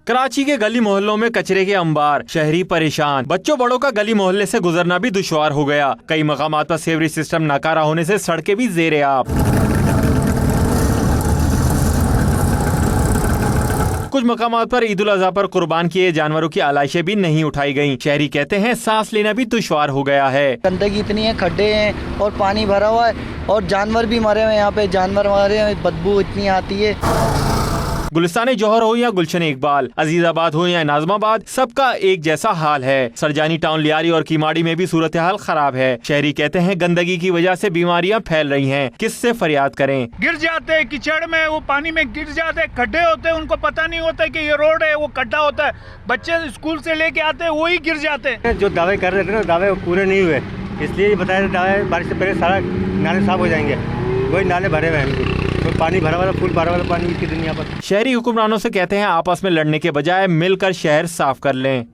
कराची के गली मोहल्लों में कचरे के अंबार, शहरी परेशान। बच्चों बड़ों का गली मोहल्ले से गुजरना भी दुश्वार हो गया। कई मकामात पर सेवरेज सिस्टम नाकारा होने से सड़कें भी ज़ेरे आब। कुछ मकामात पर ईद उल अज़हा पर कुर्बान किए जानवरों की आलाइशें भी नहीं उठाई गईं। शहरी कहते हैं सांस लेना भी दुश्वार हो गया है। गंदगी इतनी है, खड्डे हैं और पानी भरा हुआ है और जानवर भी मरे हुए। यहाँ पे जानवर मरे हुए, बदबू इतनी आती है। गुलिस्तान जौहर हो या गुलशन इकबाल, अजीजाबाद हो या नाजमाबाद, सबका एक जैसा हाल है। सरजानी टाउन, लियारी और कीमाड़ी में भी सूरत हाल खराब है। शहरी कहते हैं गंदगी की वजह से बीमारियां फैल रही हैं। किससे फरियाद करें? गिर जाते हैं कीचड़ में, वो पानी में गिर जाते हैं, खड्डे होते हैं, उनको पता नहीं होता कि ये रोड है, वो खड्डा होता है। बच्चे स्कूल से लेके आते हैं, वही गिर जाते हैं। जो दावे कर रहे थे ना, दावे पूरे नहीं हुए, इसलिए बताया दावे बारिश से पहले सारा नाले साफ हो जाएंगे। वही नाले भरे हुए हैं, तो पानी भरा वाला, फुल भरा वाला पानी की दुनिया पर। शहरी हुक्मरानों से कहते हैं आपस में लड़ने के बजाय मिलकर शहर साफ कर लें।